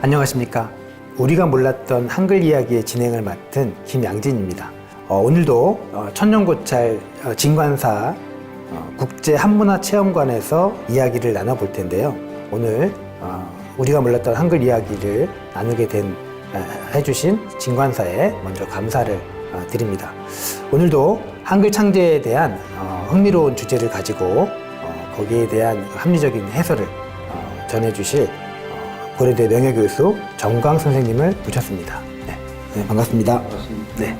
안녕하십니까. 우리가 몰랐던 한글 이야기의 진행을 맡은 김양진입니다. 오늘도 천년고찰 진관사 국제한문화체험관에서 이야기를 나눠볼 텐데요. 오늘 우리가 몰랐던 한글 이야기를 나누게 해주신 진관사에 먼저 감사를 드립니다. 오늘도 한글 창제에 대한 흥미로운 주제를 가지고 거기에 대한 합리적인 해설을 전해주실 고려대 명예교수 정광 선생님을 모셨습니다. 네, 반갑습니다. 반갑습니다. 네.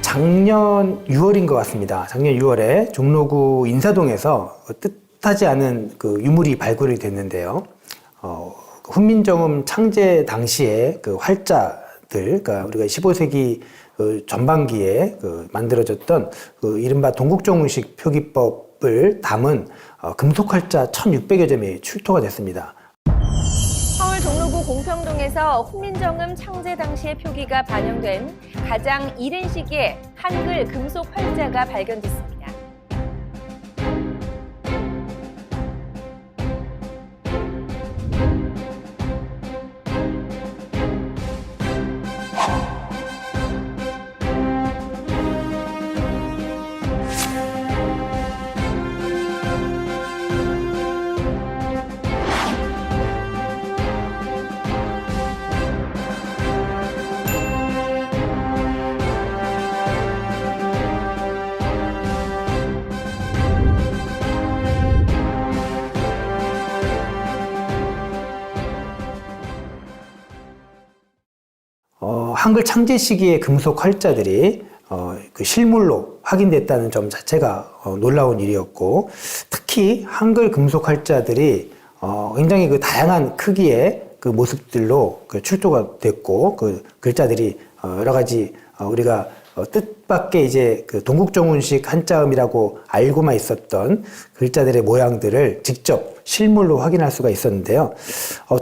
작년 6월인 것 같습니다. 작년 6월에 종로구 인사동에서 뜻하지 않은 그 유물이 발굴이 됐는데요. 훈민정음 창제 당시에 그 활자들, 그러니까 우리가 15세기 전반기에 만들어졌던 이른바 동국정운식 표기법을 담은 금속 활자 1,600여 점이 출토가 됐습니다. 서울 종로구 공평동에서 훈민정음 창제 당시의 표기가 반영된 가장 이른 시기에 한글 금속 활자가 발견됐습니다. 한글 창제 시기의 금속 활자들이 그 실물로 확인됐다는 점 자체가 놀라운 일이었고, 특히 한글 금속 활자들이 굉장히 그 다양한 크기의 그 모습들로 출토가 됐고, 그 글자들이 여러 가지 우리가 뜻밖의 이제 그 동국정운식 한자음이라고 알고만 있었던 글자들의 모양들을 직접 실물로 확인할 수가 있었는데요.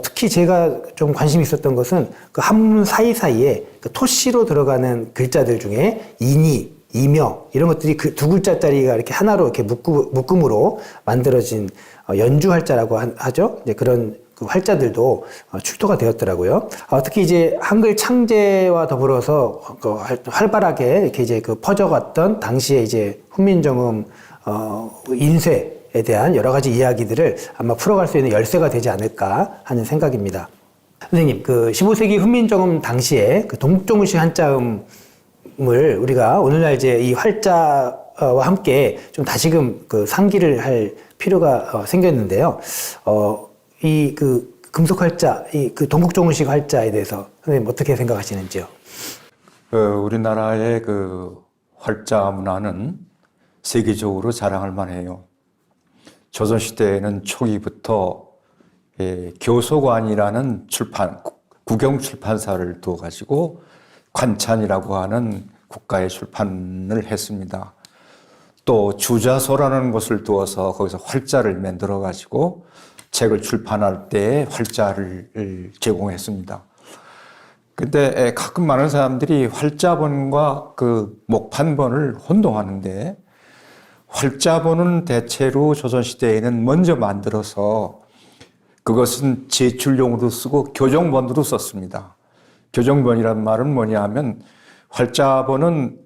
특히 제가 좀 관심이 있었던 것은 그 한문 사이사이에 그 토시로 들어가는 글자들 중에 이니, 이며 이런 것들이 그 두 글자짜리가 이렇게 하나로 이렇게 묶음으로 만들어진 연주 활자라고 하죠. 이제 그런 그 활자들도 출토가 되었더라고요. 특히 이제 한글 창제와 더불어서 활발하게 이렇게 이제 퍼져갔던 당시에 이제 훈민정음 인쇄에 대한 여러 가지 이야기들을 아마 풀어갈 수 있는 열쇠가 되지 않을까 하는 생각입니다. 선생님, 그 15세기 훈민정음 당시에 그 동국정운식 한자음을 우리가 오늘날 이제 이 활자와 함께 좀 다시금 그 상기를 할 필요가 생겼는데요. 이 그 금속 활자, 이 그 동국정운식 활자에 대해서 선생님 어떻게 생각하시는지요? 우리나라의 그 활자 문화는 세계적으로 자랑할 만해요. 조선시대에는 초기부터 교소관이라는 국영 출판사를 두어 가지고 관찬이라고 하는 국가의 출판을 했습니다. 또 주자소라는 곳을 두어서 거기서 활자를 만들어 가지고 책을 출판할 때 활자를 제공했습니다. 근데 가끔 많은 사람들이 활자본과 그 목판본을 혼동하는데, 활자본은 대체로 조선시대에는 먼저 만들어서 그것은 제출용으로 쓰고 교정본으로 썼습니다. 교정본이란 말은 뭐냐면, 활자본은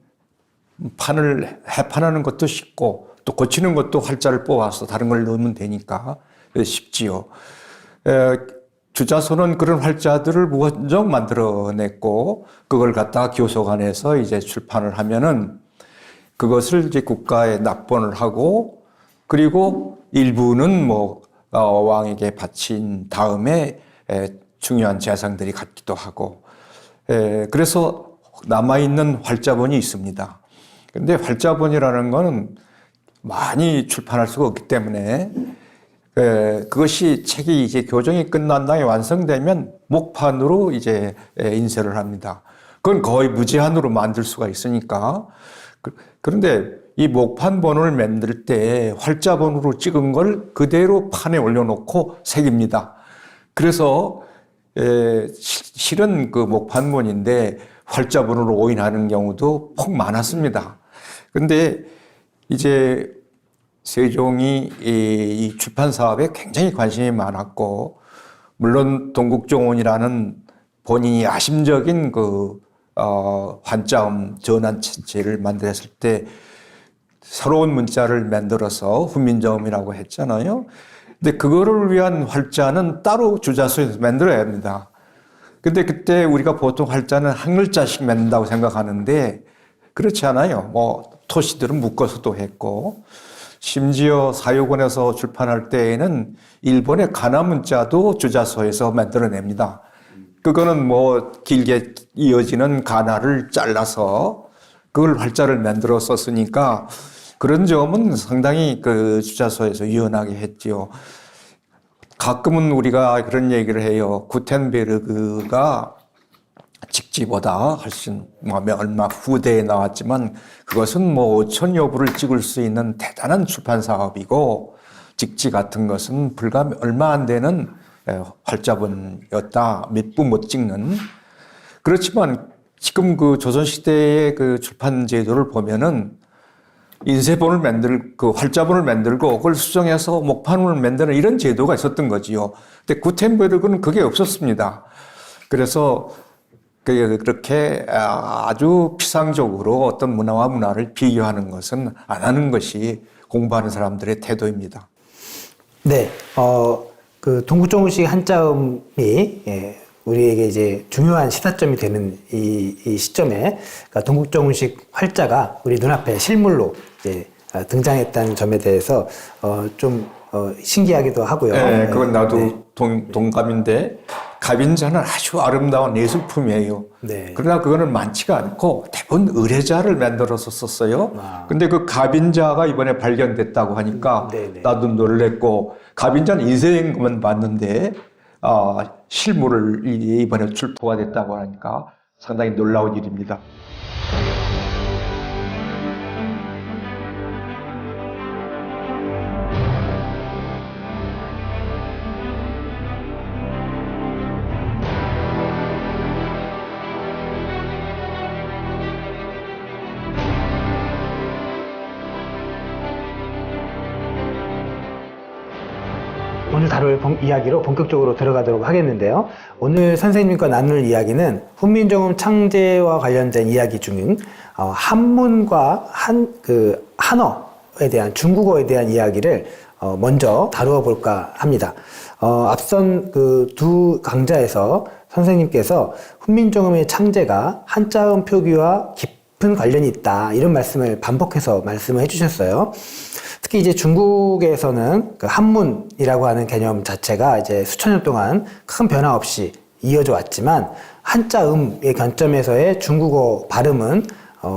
판을 해판하는 것도 쉽고 또 고치는 것도 활자를 뽑아서 다른 걸 넣으면 되니까 쉽지요. 주자소는 그런 활자들을 먼저 만들어냈고, 그걸 갖다가 교소관에서 이제 출판을 하면은 그것을 이제 국가에 납본을 하고, 그리고 일부는 왕에게 바친 다음에 중요한 재상들이 갖기도 하고, 그래서 남아있는 활자본이 있습니다. 근데 활자본이라는 거는 많이 출판할 수가 없기 때문에 그것이 책이 이제 교정이 끝난 다음에 완성되면 목판으로 이제 인쇄를 합니다. 그건 거의 무제한으로 만들 수가 있으니까. 그런데 이 목판 번호를 만들 때 활자 번호로 찍은 걸 그대로 판에 올려놓고 새깁니다. 그래서 실은 그 목판본인데 활자 번호로 오인하는 경우도 폭 많았습니다. 근데 이제 세종이 이 출판 사업에 굉장히 관심이 많았고, 물론 동국종원이라는 본인이 야심적인 그 환자음 전환체를 만들었을 때 새로운 문자를 만들어서 훈민정음이라고 했잖아요. 근데 그거를 위한 활자는 따로 주자소에서 만들어야 합니다. 근데 그때 우리가 보통 활자는 한 글자씩 만든다고 생각하는데 그렇지 않아요. 뭐 토시들은 묶어서도 했고, 심지어 사유권에서 출판할 때에는 일본의 가나 문자도 주자소에서 만들어냅니다. 그거는 뭐 길게 이어지는 가나를 잘라서 그걸 활자를 만들어 썼으니까 그런 점은 상당히 그 주자소에서 유연하게 했지요. 가끔은 우리가 그런 얘기를 해요. 구텐베르그가 직지보다 훨씬 얼마 후대에 나왔지만 그것은 뭐 5천여 부를 찍을 수 있는 대단한 출판 사업이고, 직지 같은 것은 불과 얼마 안 되는 활자본이었다. 몇 부 못 찍는. 그렇지만 지금 그 조선시대의 그 출판 제도를 보면은 인쇄본을 그 활자본을 만들고 그걸 수정해서 목판을 만드는 이런 제도가 있었던 거지요. 근데 구텐베르그는 그게 없었습니다. 그래서 그렇게 아주 피상적으로 어떤 문화와 문화를 비교하는 것은 안 하는 것이 공부하는 사람들의 태도입니다. 네, 그 동국종훈식 한자음이 우리에게 이제 중요한 시사점이 되는 이 시점에, 그러니까 동국종훈식 활자가 우리 눈앞에 실물로 이제 등장했다는 점에 대해서 좀 신기하기도 하고요. 네, 그건 나도 동감인데, 갑인자는 아주 아름다운 예술품이에요. 네. 그러나 그거는 많지가 않고 대부분 의뢰자를 만들어서 썼어요. 근데 그 갑인자가 이번에 발견됐다고 하니까 네네. 나도 놀랬고, 갑인자는 인쇄인 것만 봤는데 실물을 이번에 출토가 됐다고 하니까 상당히 놀라운 일입니다. 오늘 다룰 이야기로 본격적으로 들어가도록 하겠는데요. 오늘 선생님과 나눌 이야기는 훈민정음 창제와 관련된 이야기 중 한문과 한어에 대한, 중국어에 대한 이야기를 먼저 다루어 볼까 합니다. 앞선 그 두 강좌에서 선생님께서 훈민정음의 창제가 한자음 표기와 깊은 관련이 있다, 이런 말씀을 반복해서 말씀을 해주셨어요. 특히 이제 중국에서는 그 한문이라고 하는 개념 자체가 이제 수천 년 동안 큰 변화 없이 이어져 왔지만, 한자음의 관점에서의 중국어 발음은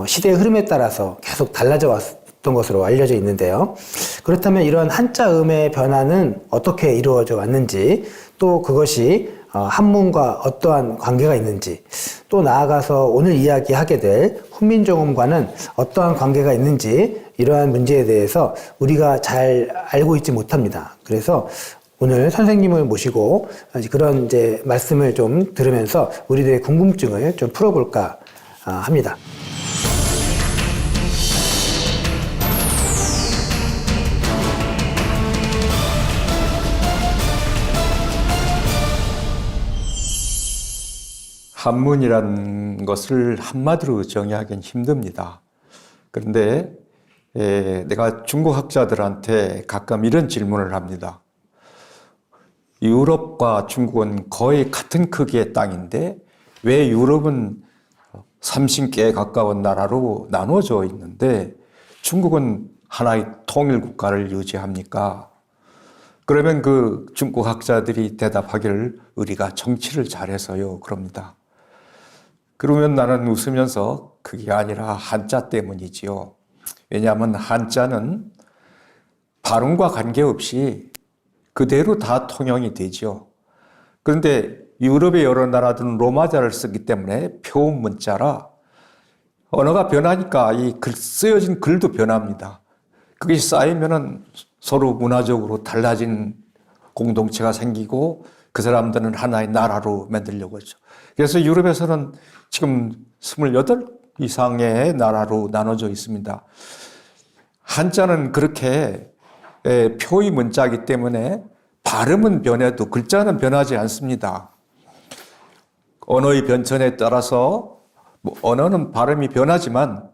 시대의 흐름에 따라서 계속 달라져 왔던 것으로 알려져 있는데요. 그렇다면 이런 한자음의 변화는 어떻게 이루어져 왔는지, 또 그것이 한문과 어떠한 관계가 있는지, 또 나아가서 오늘 이야기하게 될 훈민정음과는 어떠한 관계가 있는지, 이러한 문제에 대해서 우리가 잘 알고 있지 못합니다. 그래서 오늘 선생님을 모시고 그런 이제 말씀을 좀 들으면서 우리들의 궁금증을 좀 풀어볼까 합니다. 한문이라는 것을 한마디로 정의하기는 힘듭니다. 그런데 내가 중국 학자들한테 가끔 이런 질문을 합니다. 유럽과 중국은 거의 같은 크기의 땅인데 왜 유럽은 30개에 가까운 나라로 나눠져 있는데 중국은 하나의 통일 국가를 유지합니까? 그러면 그 중국 학자들이 대답하기를 우리가 정치를 잘해서요, 그럽니다. 그러면 나는 웃으면서 그게 아니라 한자 때문이지요. 왜냐하면 한자는 발음과 관계없이 그대로 다 통용이 되죠. 그런데 유럽의 여러 나라들은 로마자를 쓰기 때문에 표음 문자라 언어가 변하니까 쓰여진 글도 변합니다. 그게 쌓이면은 서로 문화적으로 달라진 공동체가 생기고 그 사람들은 하나의 나라로 만들려고 하죠. 그래서 유럽에서는 지금 28 이상의 나라로 나눠져 있습니다. 한자는 그렇게 표의 문자이기 때문에 발음은 변해도 글자는 변하지 않습니다. 언어의 변천에 따라서 언어는 발음이 변하지만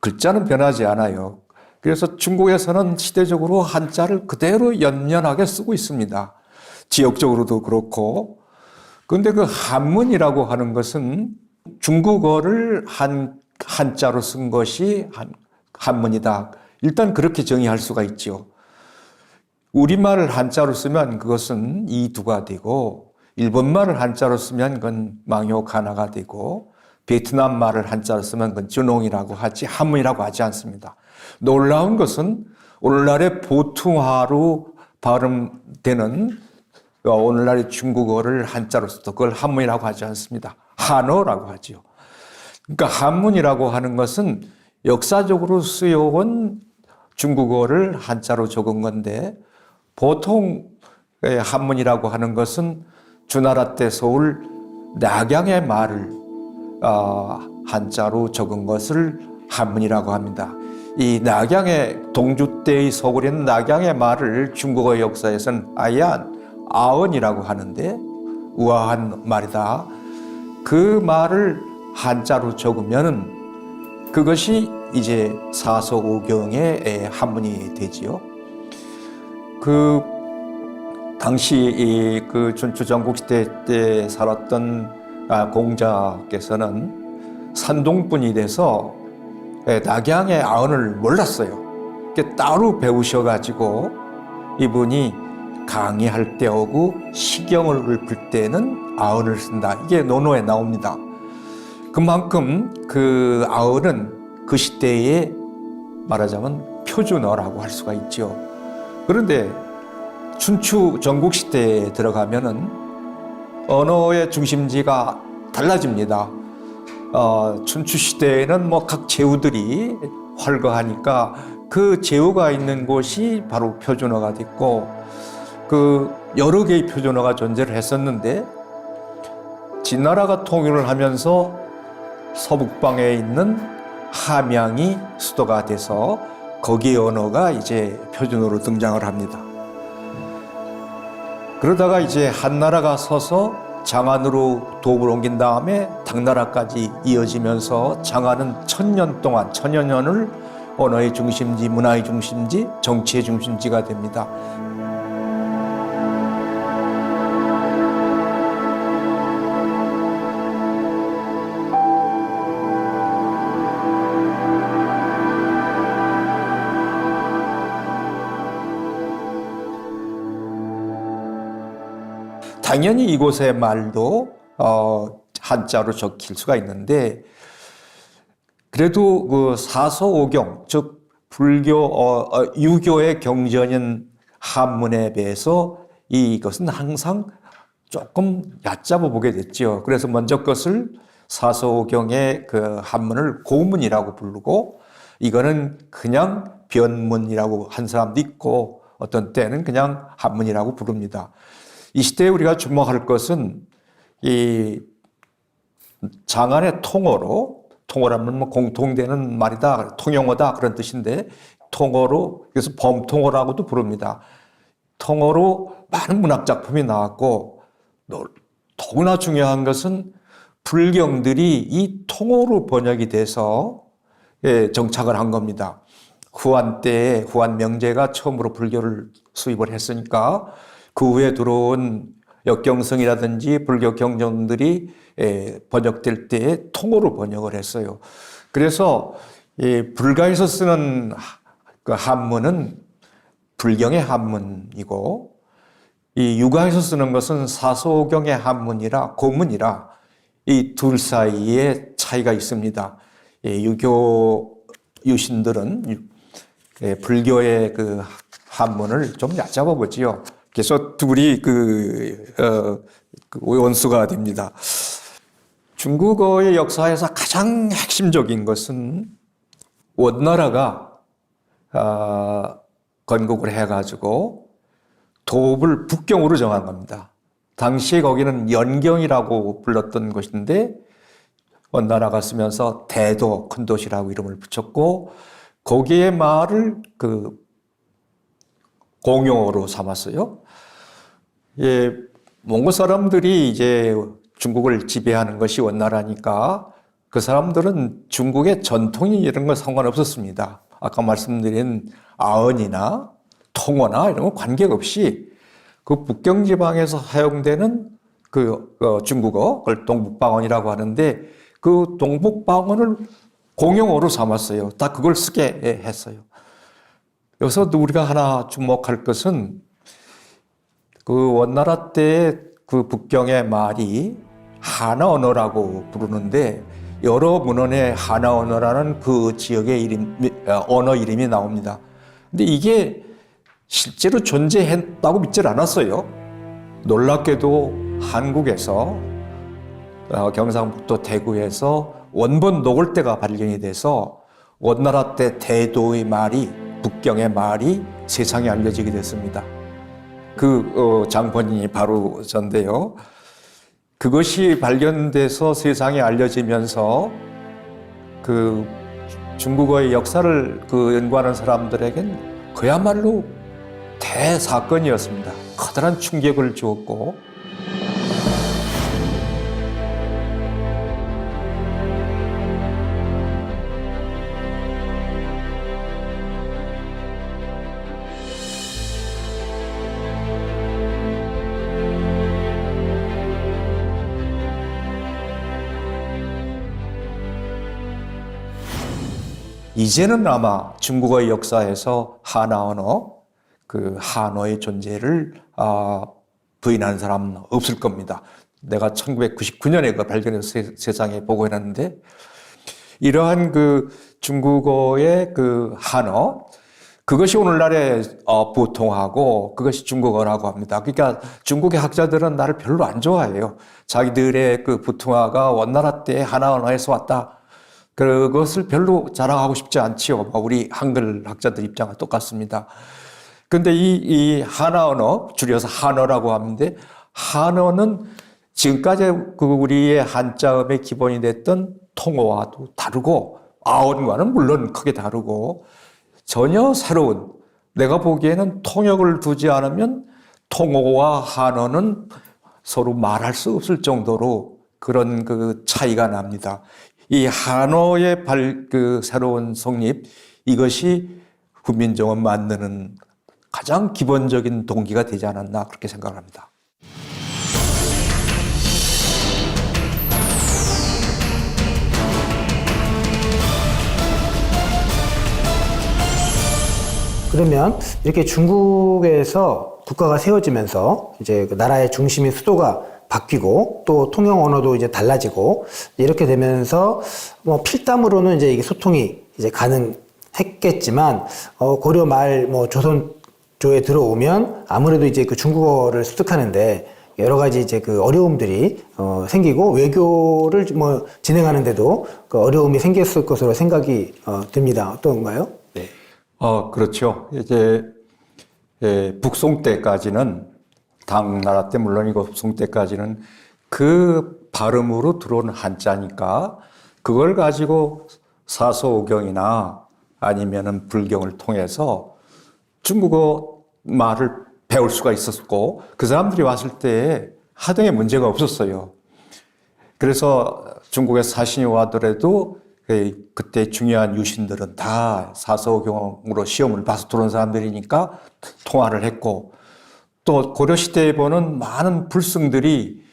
글자는 변하지 않아요. 그래서 중국에서는 시대적으로 한자를 그대로 연연하게 쓰고 있습니다. 지역적으로도 그렇고. 그런데 그 한문이라고 하는 것은 중국어를 한자로 쓴 것이 한문이다. 일단 그렇게 정의할 수가 있죠. 우리말을 한자로 쓰면 그것은 이두가 되고, 일본말을 한자로 쓰면 그건 망요 가나가 되고, 베트남 말을 한자로 쓰면 그건 준홍이라고 하지 한문이라고 하지 않습니다. 놀라운 것은 오늘날의 보통화로 발음되는 오늘날의 중국어를 한자로 써도 그걸 한문이라고 하지 않습니다. 한어라고 하죠. 그러니까 한문이라고 하는 것은 역사적으로 쓰여온 중국어를 한자로 적은 건데, 보통 한문이라고 하는 것은 주나라 때 서울 낙양의 말을 한자로 적은 것을 한문이라고 합니다. 이 낙양의 동주 때의 서울에 있는 낙양의 말을 중국어 역사에서는 아언이라고 하는데 우아한 말이다. 그 말을 한자로 적으면은 그것이 이제 사서오경의 한문이 되지요. 그 당시 그 춘추 전국시대 때 살았던 공자께서는 산동분이 돼서 낙양의 아언을 몰랐어요. 따로 배우셔가지고 이분이 강의할 때 오고 시경을 읊을 때는 아언을 쓴다. 이게 논어에 나옵니다. 그만큼 그 아언은 그 시대에 말하자면 표준어라고 할 수가 있죠. 그런데 춘추 전국시대에 들어가면은 언어의 중심지가 달라집니다. 춘추 시대에는 뭐 각 제후들이 활거하니까 그 제후가 있는 곳이 바로 표준어가 됐고, 그 여러 개의 표준어가 존재를 했었는데 진나라가 통일을 하면서 서북방에 있는 함양이 수도가 돼서 거기의 언어가 이제 표준어로 등장을 합니다. 그러다가 이제 한나라가 서서 장안으로 도읍을 옮긴 다음에 당나라까지 이어지면서 장안은 1000년 동안, 1000여 년을 언어의 중심지, 문화의 중심지, 정치의 중심지가 됩니다. 당연히 이곳의 말도 한자로 적힐 수가 있는데, 그래도 그 사서오경, 즉 불교, 유교의 경전인 한문에 비해서 이것은 항상 조금 얕잡아 보게 됐죠. 그래서 먼저 것을 사서오경의 그 한문을 고문이라고 부르고, 이거는 그냥 변문이라고 한 사람도 있고, 어떤 때는 그냥 한문이라고 부릅니다. 이 시대에 우리가 주목할 것은 이 장안의 통어라면 뭐 공통되는 말이다, 통용어다 그런 뜻인데, 통어로, 그래서 범통어라고도 부릅니다. 통어로 많은 문학 작품이 나왔고, 더구나 중요한 것은 불경들이 이 통어로 번역이 돼서 정착을 한 겁니다. 후한 때에 후한 명제가 처음으로 불교를 수입을 했으니까 그 후에 들어온 역경성이라든지 불교 경전들이 번역될 때에 통어로 번역을 했어요. 그래서 불가에서 쓰는 그 한문은 불경의 한문이고, 이 유가에서 쓰는 것은 사서오경의 한문이라 고문이라 이 둘 사이에 차이가 있습니다. 유교 유신들은 불교의 그 한문을 좀 얕잡아 보지요. 그래서 둘이 그 원수가 됩니다. 중국어의 역사에서 가장 핵심적인 것은 원나라가 건국을 해가지고 도읍을 북경으로 정한 겁니다. 당시에 거기는 연경이라고 불렀던 곳인데 원나라가 쓰면서 대도, 큰 도시라고 이름을 붙였고 거기에 말을 그 공용어로 삼았어요. 예, 몽골 사람들이 이제 중국을 지배하는 것이 원나라니까 그 사람들은 중국의 전통이 이런 건 상관없었습니다. 아까 말씀드린 아언이나 통어나 이런 거 관계없이 그 북경 지방에서 사용되는 중국어, 그걸 동북방언이라고 하는데 그 동북방언을 공용어로 삼았어요. 다 그걸 쓰게 했어요. 여기서 우리가 하나 주목할 것은 그 원나라 때 그 북경의 말이 하나 언어라고 부르는데 여러 문헌에 하나 언어라는 그 지역의 언어 이름이 나옵니다. 근데 이게 실제로 존재했다고 믿질 않았어요. 놀랍게도 한국에서 경상북도 대구에서 원본 노골대가 발견이 돼서 원나라 때 대도의 말이 북경의 말이 세상에 알려지게 됐습니다. 그 장본인이 바로 전데요. 그것이 발견돼서 세상에 알려지면서 그 중국어의 역사를 연구하는 사람들에겐 그야말로 대사건이었습니다. 커다란 충격을 주었고 이제는 아마 중국어의 역사에서 하나 언어, 그 한어의 존재를 부인하는 사람은 없을 겁니다. 내가 1999년에 그 발견해서 세상에 보고해놨는데 이러한 그 중국어의 그 한어, 그것이 오늘날의 보통하고 그것이 중국어라고 합니다. 그러니까 중국의 학자들은 나를 별로 안 좋아해요. 자기들의 그 보통화가 원나라 때 하나 언어에서 왔다. 그것을 별로 자랑하고 싶지 않지요. 우리 한글 학자들 입장과 똑같습니다. 근데 이 한화 언어, 줄여서 한어라고 하는데, 한어는 지금까지 우리의 한자음의 기본이 됐던 통어와도 다르고, 아언과는 물론 크게 다르고, 전혀 새로운, 내가 보기에는 통역을 두지 않으면 통어와 한어는 서로 말할 수 없을 정도로 그런 그 차이가 납니다. 이 한어의 새로운 성립, 이것이 훈민정음 만드는 가장 기본적인 동기가 되지 않았나 그렇게 생각을 합니다. 그러면 이렇게 중국에서 국가가 세워지면서 이제 그 나라의 중심인 수도가 바뀌고 또 통영 언어도 이제 달라지고 이렇게 되면서 뭐 필담으로는 이제 이게 소통이 이제 가능했겠지만 고려 말 조선조에 들어오면 아무래도 이제 그 중국어를 습득하는데 여러 가지 이제 그 어려움들이 생기고 외교를 진행하는데도 그 어려움이 생겼을 것으로 생각이 듭니다. 어떤가요? 네. 그렇죠. 이제 북송 때까지는 당나라 때 물론이고 북송 때까지는 그 발음으로 들어온 한자니까 그걸 가지고 사서오경이나 아니면은 불경을 통해서 중국어 말을 배울 수가 있었고 그 사람들이 왔을 때 하등의 문제가 없었어요. 그래서 중국에 사신이 와더라도 그때 중요한 유신들은 다 사서오경으로 시험을 봐서 들어온 사람들이니까 통화를 했고 또 고려시대에 보는 많은 불승들이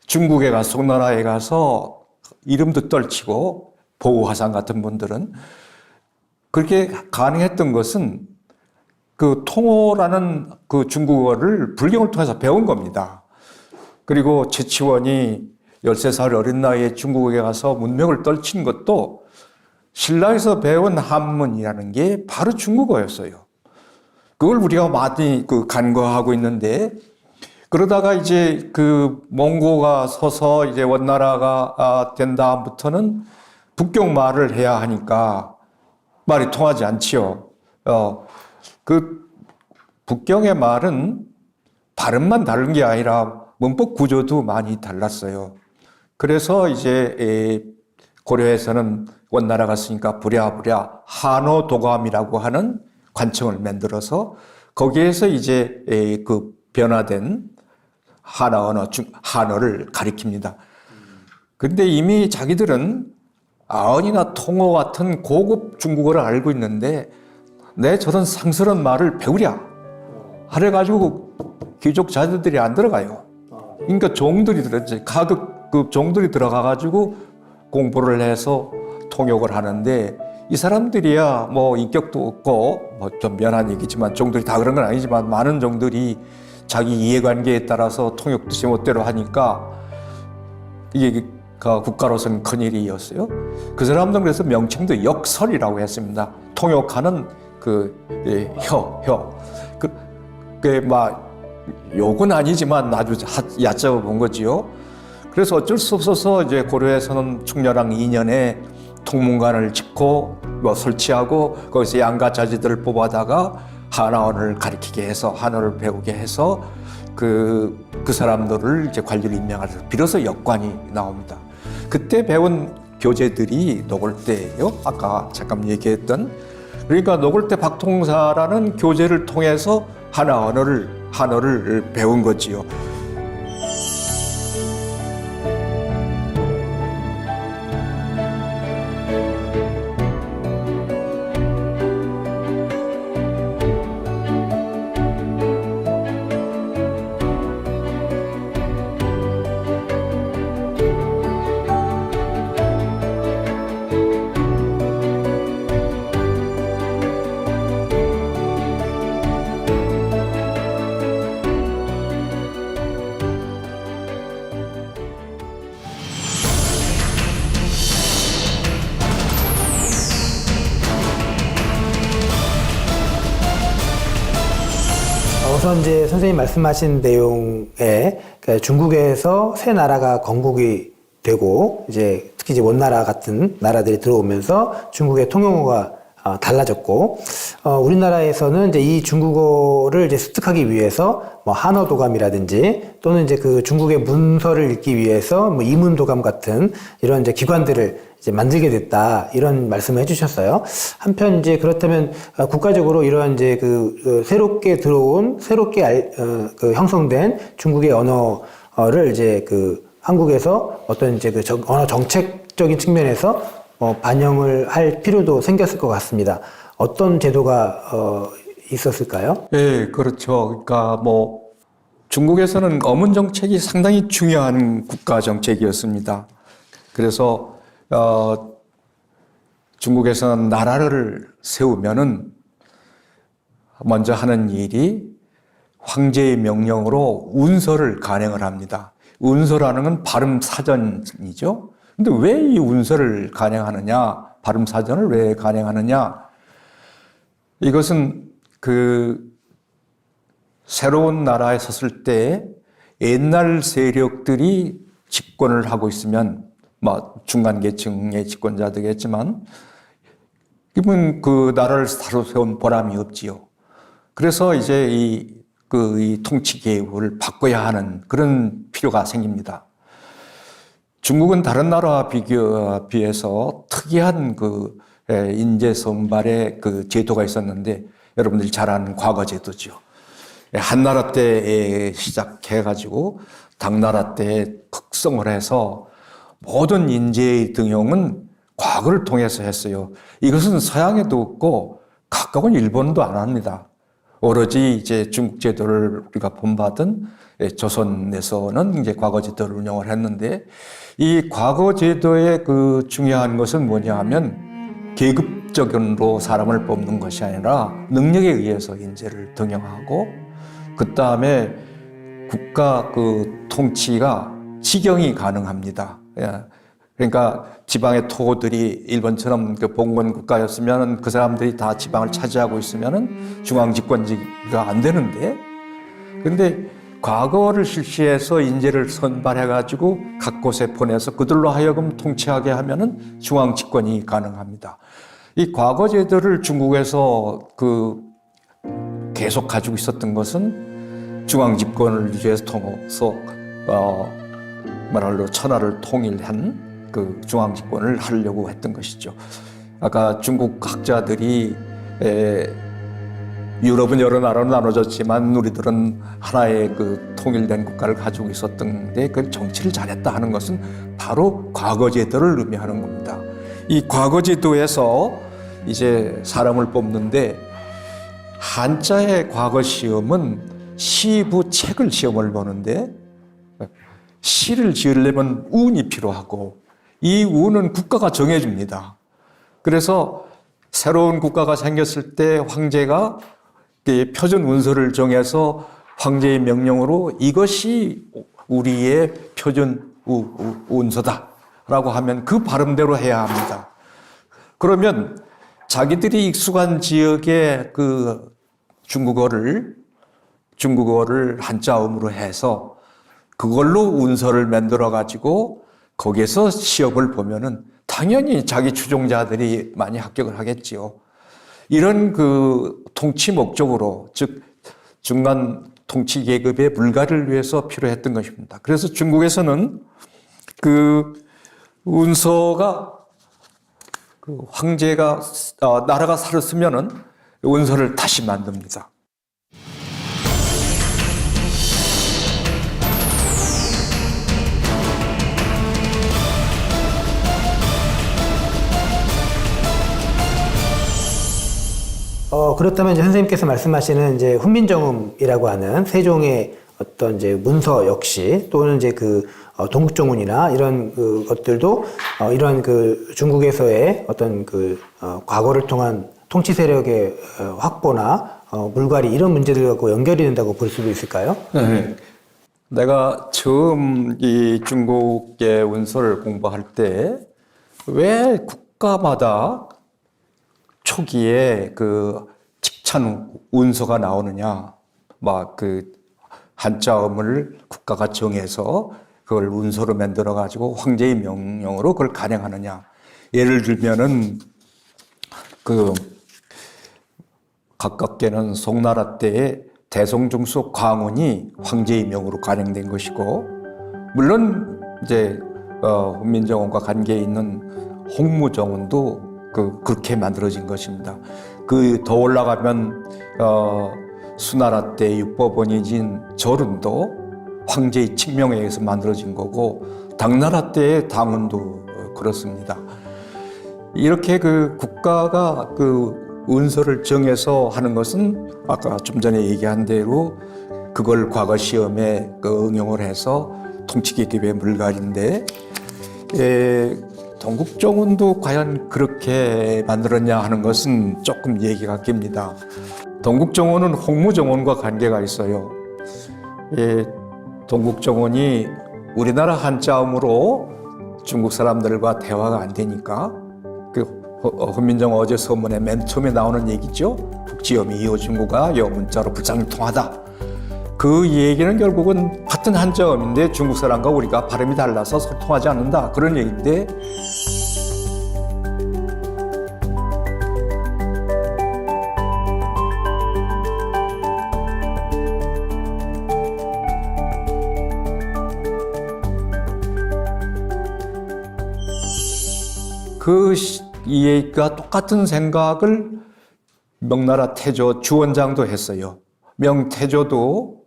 중국에 가서 송나라에 가서 이름도 떨치고 보우화상 같은 분들은 그렇게 가능했던 것은 그 통호라는 그 중국어를 불경을 통해서 배운 겁니다. 그리고 최치원이 13살 어린 나이에 중국에 가서 문명을 떨친 것도 신라에서 배운 한문이라는 게 바로 중국어였어요. 그걸 우리가 많이 간과하고 있는데, 그러다가 이제 몽고가 서서 이제 원나라가 된 다음부터는 북경 말을 해야 하니까 말이 통하지 않지요. 북경의 말은 발음만 다른 게 아니라 문법 구조도 많이 달랐어요. 그래서 이제 고려에서는 원나라가 쓰니까 부랴부랴 한어도감이라고 하는 관청을 만들어서 거기에서 이제 변화된 한화 언어, 한어를 가리킵니다. 근데 이미 자기들은 아언이나 통어 같은 고급 중국어를 알고 있는데 내 저런 상스러운 말을 배우랴 하래가지고 귀족 자녀들이 안 들어가요. 그러니까 종들이 가급 종들이 들어가가지고 공부를 해서 통역을 하는데 이 사람들이야 뭐 인격도 없고 뭐 좀 미안한 얘기지만 종들이 다 그런 건 아니지만 많은 종들이 자기 이해관계에 따라서 통역도 제멋대로 하니까 이게 국가로서는 큰일이었어요. 그 사람들은 그래서 명칭도 역설이라고 했습니다. 통역하는 욕은 아니지만 아주 얕잡아 본 거지요. 그래서 어쩔 수 없어서 이제 고려에서는 충렬왕 2년에 통문관을 짓고 설치하고 거기서 양가 자제들을 뽑아다가 한화어를 가르치게 해서 한어를 배우게 해서 그 사람들을 이제 관리를 임명하셔서 비로소 역관이 나옵니다. 그때 배운 교재들이 노골대예요. 아까 잠깐 얘기했던. 그러니까 노골대 박통사라는 교재를 통해서 한어를 배운 거지요. 우선 이제 선생님 말씀하신 내용에 중국에서 새 나라가 건국이 되고 이제 특히 이제 원나라 같은 나라들이 들어오면서 중국의 통용어가 달라졌고 우리나라에서는 이제 이 중국어를 이제 습득하기 위해서 뭐 한어도감이라든지 또는 이제 그 중국의 문서를 읽기 위해서 뭐 이문도감 같은 이런 이제 기관들을 이제 만들게 됐다 이런 말씀을 해주셨어요. 한편 이제 그렇다면 국가적으로 이러한 이제 새롭게 들어온 형성된 중국의 언어를 이제 한국에서 어떤 이제 언어 정책적인 측면에서 반영을 할 필요도 생겼을 것 같습니다. 어떤 제도가 있었을까요? 네, 그렇죠. 그러니까 중국에서는 어문 정책이 상당히 중요한 국가 정책이었습니다. 그래서 중국에서는 나라를 세우면은 먼저 하는 일이 황제의 명령으로 운서를 간행을 합니다. 운서라는 건 발음 사전이죠. 근데 왜 이 운서를 간행하느냐? 발음 사전을 왜 간행하느냐? 이것은 새로운 나라에 섰을 때 옛날 세력들이 집권을 하고 있으면 중간 계층의 집권자들이겠지만 이분 그 나라를 새로 세운 보람이 없지요. 그래서 이제 이 통치 계획을 바꿔야 하는 그런 필요가 생깁니다. 중국은 다른 나라와 비해서 특이한 인재 선발의 제도가 있었는데 여러분들이 잘 아는 과거 제도죠. 한나라 때 시작해가지고 당나라 때 극성을 해서 모든 인재의 등용은 과거를 통해서 했어요. 이것은 서양에도 없고 가까운 일본도 안 합니다. 오로지 이제 중국 제도를 우리가 본받은 조선에서는 이제 과거 제도를 운영을 했는데 이 과거 제도의 중요한 것은 뭐냐 하면 계급적으로 사람을 뽑는 것이 아니라 능력에 의해서 인재를 등용하고 그 다음에 국가 통치가 직영이 가능합니다. 그러니까 지방의 토호들이 일본처럼 그 봉건 국가였으면 그 사람들이 다 지방을 차지하고 있으면은 중앙 집권지가 안 되는데, 근데 과거를 실시해서 인재를 선발해가지고 각 곳에 보내서 그들로 하여금 통치하게 하면은 중앙 집권이 가능합니다. 이 과거 제도를 중국에서 계속 가지고 있었던 것은 중앙 집권을 유지해서 말로 천하를 통일한 그 중앙 집권을 하려고 했던 것이죠. 아까 중국 학자들이 유럽은 여러 나라로 나눠졌지만 우리들은 하나의 그 통일된 국가를 가지고 있었던데 그 정치를 잘했다 하는 것은 바로 과거 제도를 의미하는 겁니다. 이 과거 제도에서 이제 사람을 뽑는데 한자의 과거 시험은 시부 책을 시험을 보는데 시를 지으려면 운이 필요하고 이 운은 국가가 정해줍니다. 그래서 새로운 국가가 생겼을 때 황제가 표준 운서를 정해서 황제의 명령으로 이것이 우리의 표준 운서다라고 하면 그 발음대로 해야 합니다. 그러면 자기들이 익숙한 지역의 그 중국어를 한자음으로 해서 그걸로 운서를 만들어 가지고 거기에서 시험을 보면은 당연히 자기 추종자들이 많이 합격을 하겠지요. 이런 그 통치 목적으로, 즉 중간 통치 계급의 불가를 위해서 필요했던 것입니다. 그래서 중국에서는 그 운서가 그 황제가 나라가 살았으면은 운서를 다시 만듭니다. 그렇다면 이제 선생님께서 말씀하시는 이제 훈민정음이라고 하는 세종의 어떤 이제 문서 역시 또는 이제 동국정운이나 이런 것들도 이런 중국에서의 어떤 과거를 통한 통치 세력의 확보나 물갈이 이런 문제들하고 연결이 된다고 볼 수도 있을까요? 네. 내가 처음 이 중국의 운서를 공부할 때 왜 국가마다 초기에 직찬 운서가 나오느냐, 한자음을 국가가 정해서 그걸 운서로 만들어 가지고 황제의 명령으로 그걸 간행하느냐. 예를 들면은 가깝게는 송나라 때에 대성중수 광운이 황제의 명으로 간행된 것이고, 물론 이제 훈민정음과 관계에 있는 홍무정음도 그렇게 만들어진 것입니다. 더 올라가면 수나라 때 육법원이진 절운도 황제의 칙명에 의해서 만들어진 거고, 당나라 때의 당운도 그렇습니다. 이렇게 국가가 운서를 정해서 하는 것은 아까 좀 전에 얘기한 대로 그걸 과거 시험에 응용을 해서 통치계급의 물갈인데, 동국정운도 과연 그렇게 만들었냐 하는 것은 조금 얘기가 깁니다. 동국정운은 홍무정운과 관계가 있어요. 동국정운이 우리나라 한자음으로 중국 사람들과 대화가 안 되니까 훈민정음 어제 서문에 맨 처음에 나오는 얘기죠. 북지엄이 이어중국아 여문자로 불상통하다. 그 얘기는 결국은 같은 한자음인데 중국 사람과 우리가 발음이 달라서 소통하지 않는다. 그런 얘기인데, 이 얘기가 똑같은 생각을 명나라 태조 주원장도 했어요. 명태조도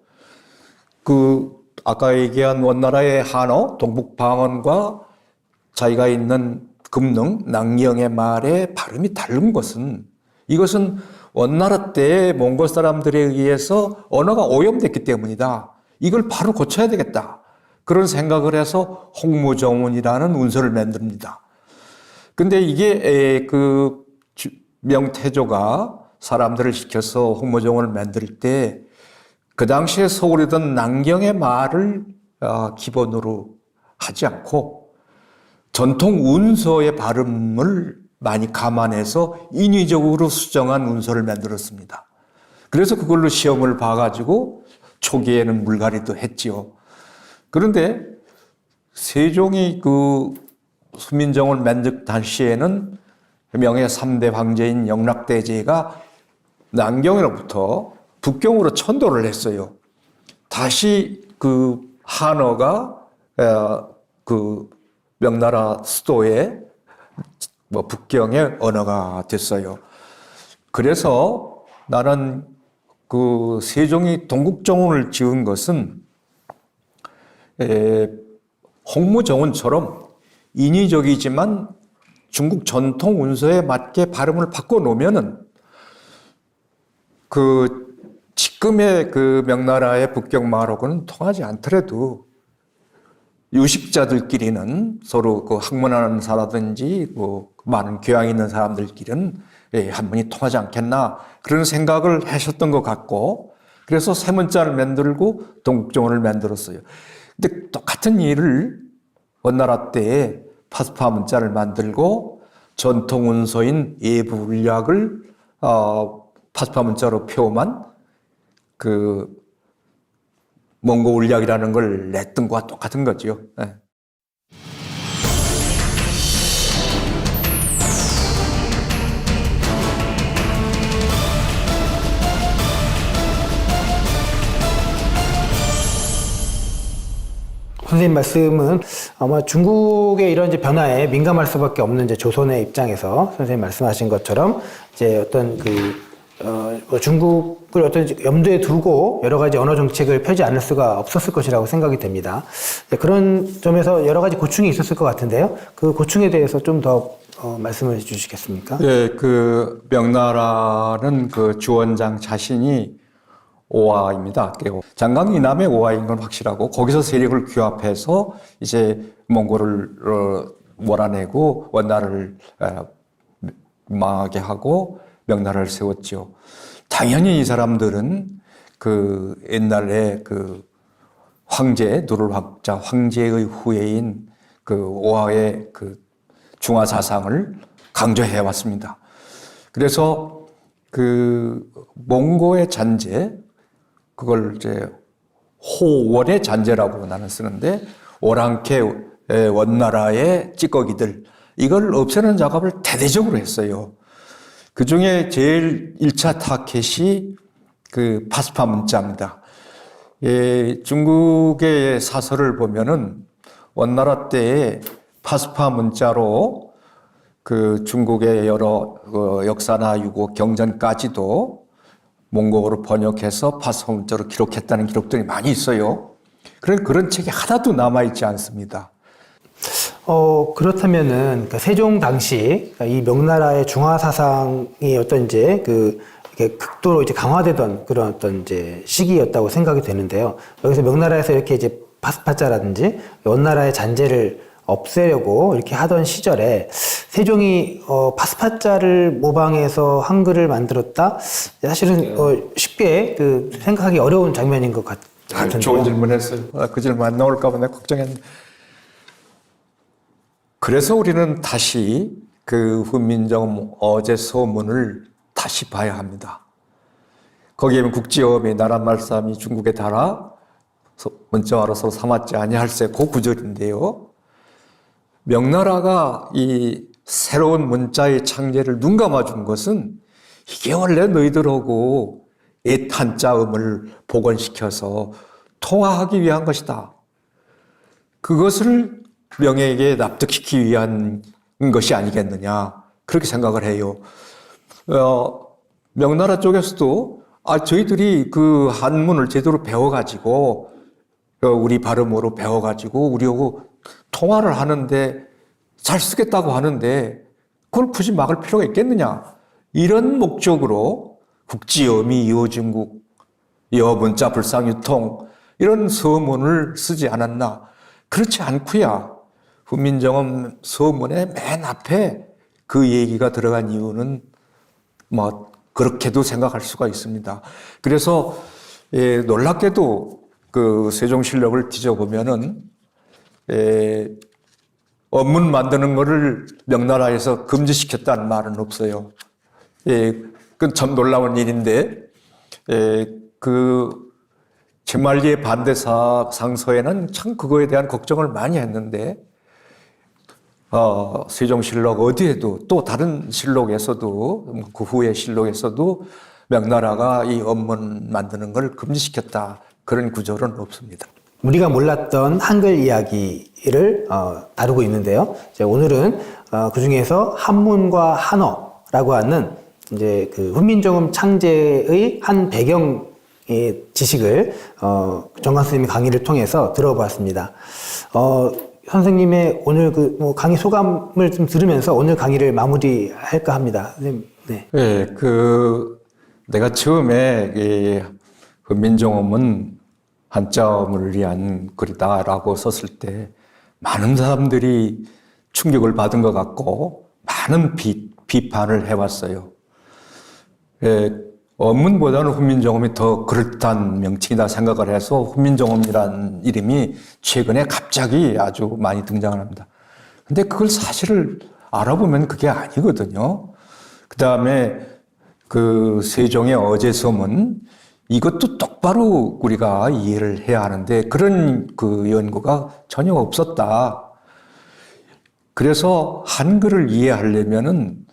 아까 얘기한 원나라의 한어, 동북방언과 자기가 있는 금능, 낭령의 말의 발음이 다른 것은, 이것은 원나라 때 몽골 사람들에 의해서 언어가 오염됐기 때문이다. 이걸 바로 고쳐야 되겠다. 그런 생각을 해서 홍무정운이라는 운서를 만듭니다. 근데 이게 명태조가 사람들을 시켜서 홍무정운을 만들 때 그 당시에 서울이던 낭경의 말을 기본으로 하지 않고 전통 운서의 발음을 많이 감안해서 인위적으로 수정한 운서를 만들었습니다. 그래서 그걸로 시험을 봐가지고 초기에는 물갈이도 했지요. 그런데 세종이 그 훈민정음을 만들 당시에는 명의 3대 황제인 영락대제가 남경으로부터 북경으로 천도를 했어요. 다시 그 한어가 그 명나라 수도의 북경의 언어가 됐어요. 그래서 나는 그 세종이 동국정운을 지은 것은 홍무정운처럼 인위적이지만 중국 전통 운서에 맞게 발음을 바꿔 놓으면은 그 지금의 그 명나라의 북경말하고는 통하지 않더라도 유식자들끼리는 서로 그 학문하는 사람든지 뭐 많은 교양 있는 사람들끼리는 한문이 통하지 않겠나 그런 생각을 하셨던 것 같고 그래서 세 문자를 만들고 동국정운을 만들었어요. 근데 똑같은 일을 원나라 때에 파스파 문자를 만들고 전통 운서인 예부울약을 파스파 문자로 표만 그 몽고울약이라는 걸 냈던 것과 똑같은 거죠. 네. 선생님 말씀은 아마 중국의 이런 이제 변화에 민감할 수밖에 없는 이제 조선의 입장에서 선생님 말씀하신 것처럼 이제 어떤 중국을 어떤 염두에 두고 여러 가지 언어 정책을 펴지 않을 수가 없었을 것이라고 생각이 됩니다. 그런 점에서 여러 가지 고충이 있었을 것 같은데요. 그 고충에 대해서 좀 더 말씀을 해주시겠습니까? 예, 그 명나라는 그 주원장 자신이 오화입니다. 장강 이남의 오화인 건 확실하고 거기서 세력을 규합해서 이제 몽골을 몰아내고 원나라를 망하게 하고 명나라를 세웠죠. 당연히 이 사람들은 그 옛날에 그 황제 누르학자 황제의 후예인 그 오화의 그 중화 사상을 강조해 왔습니다. 그래서 그 몽고의 잔재 그걸 이제 호월의 잔재라고 나는 쓰는데 오랑캐 원나라의 찌꺼기들 이걸 없애는 작업을 대대적으로 했어요. 그 중에 제일 1차 타켓이 그 파스파 문자입니다. 중국의 사설을 보면은 원나라 때에 파스파 문자로 그 중국의 여러 역사나 유고 경전까지도 몽고어로 번역해서 파스파 문자로 기록했다는 기록들이 많이 있어요. 그런 책이 하나도 남아있지 않습니다. 그렇다면은, 그러니까 세종 당시, 이 명나라의 중화 사상이 어떤 이제 이렇게 극도로 이제 강화되던 그런 어떤 이제 시기였다고 생각이 되는데요. 여기서 명나라에서 이렇게 이제 파스파자라든지 원나라의 잔재를 없애려고 이렇게 하던 시절에 세종이 파스파자를 모방해서 한글을 만들었다? 사실은 쉽게 생각하기 어려운 장면인 것 같은데요. 좋은 질문했어요. 그 질문 안 나올까 봐 내가 걱정했는데. 그래서 우리는 다시 그 훈민정음 어제 서문을 다시 봐야 합니다. 거기에 국지어음이 나란말싸미 중국에 달아 문자화로서 삼았지 아니할세 그 구절인데요. 명나라가 이 새로운 문자의 창제를 눈 감아준 것은 이게 원래 너희들하고 옛 한자음을 복원시켜서 통화하기 위한 것이다. 그것을 명예에게 납득시키기 위한 것이 아니겠느냐 그렇게 생각을 해요. 명나라 쪽에서도 저희들이 그 한문을 제대로 배워가지고 우리 발음으로 배워가지고 우리하고 통화를 하는데 잘 쓰겠다고 하는데 그걸 굳이 막을 필요가 있겠느냐 이런 목적으로 국지어미 여중국 여문자 불상유통 이런 서문을 쓰지 않았나. 그렇지 않고야 훈민정음 서문의 맨 앞에 그 얘기가 들어간 이유는 뭐 그렇게도 생각할 수가 있습니다. 그래서 놀랍게도 그 세종실록을 뒤져보면은 언문 만드는 거를 명나라에서 금지시켰다는 말은 없어요. 예, 그건 참 놀라운 일인데, 그 제말리의 반대상서에는 참 그거에 대한 걱정을 많이 했는데, 세종실록 어디에도 또 다른 실록에서도 그 후의 실록에서도 명나라가 이 언문 만드는 걸 금지시켰다 그런 구절은 없습니다. 우리가 몰랐던 한글 이야기를 다루고 있는데요. 이제 오늘은 그 중에서 한문과 한어라고 하는 이제 그 훈민정음 창제의 한 배경의 지식을 정광 선생님의 강의를 통해서 들어보았습니다. 선생님의 오늘 그 강의 소감을 좀 들으면서 오늘 강의를 마무리할까 합니다. 선생님, 네. 네, 내가 처음에 이 훈민정음은 한자음을 위한 글이다라고 썼을 때 많은 사람들이 충격을 받은 것 같고 많은 비판을 해왔어요. 언문보다는 훈민정음이 더 그럴듯한 명칭이다 생각을 해서 훈민정음이라는 이름이 최근에 갑자기 아주 많이 등장을 합니다. 근데 그걸 사실을 알아보면 그게 아니거든요. 그 다음에 그 세종의 어제섬은 이것도 똑바로 우리가 이해를 해야 하는데 그런 그 연구가 전혀 없었다. 그래서 한글을 이해하려면은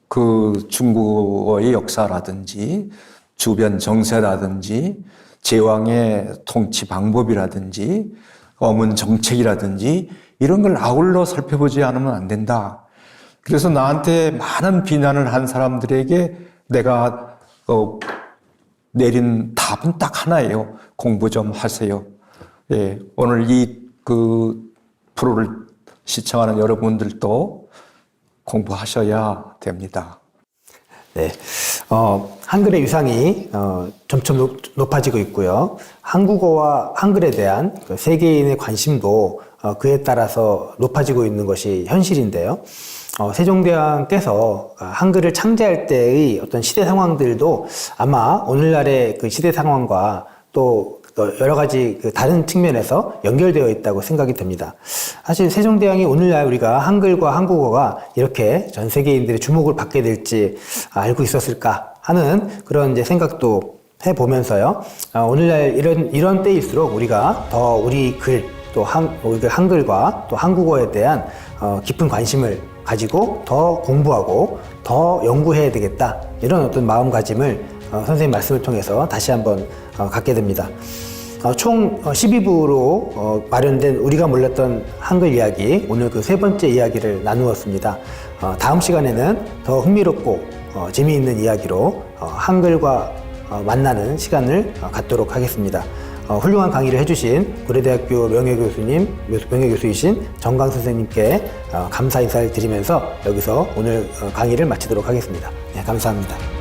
그 중국어의 역사라든지 주변 정세라든지 제왕의 통치 방법이라든지 어문 정책이라든지 이런 걸 아울러 살펴보지 않으면 안 된다. 그래서 나한테 많은 비난을 한 사람들에게 내가 내린 답은 딱 하나예요. 공부 좀 하세요. 예, 오늘 그 프로를 시청하는 여러분들도 공부하셔야 됩니다. 네, 한글의 위상이 점점 높아지고 있고요. 한국어와 한글에 대한 세계인의 관심도 그에 따라서 높아지고 있는 것이 현실인데요. 세종대왕께서 한글을 창제할 때의 어떤 시대 상황들도 아마 오늘날의 그 시대 상황과 또 여러 가지 그 다른 측면에서 연결되어 있다고 생각이 됩니다. 사실 세종대왕이 오늘날 우리가 한글과 한국어가 이렇게 전 세계인들의 주목을 받게 될지 알고 있었을까 하는 그런 이제 생각도 해보면서요. 오늘날 이런 때일수록 우리가 더 우리 글, 또 한글과 또 한국어에 대한 깊은 관심을 가지고 더 공부하고 더 연구해야 되겠다. 이런 어떤 마음가짐을 선생님 말씀을 통해서 다시 한번 갖게 됩니다. 총 12부로 마련된 우리가 몰랐던 한글 이야기, 오늘 그 세 번째 이야기를 나누었습니다. 다음 시간에는 더 흥미롭고 재미있는 이야기로 한글과 만나는 시간을 갖도록 하겠습니다. 훌륭한 강의를 해주신 고려대학교 명예교수이신 정광 선생님께 감사 인사를 드리면서 여기서 오늘 강의를 마치도록 하겠습니다. 네, 감사합니다.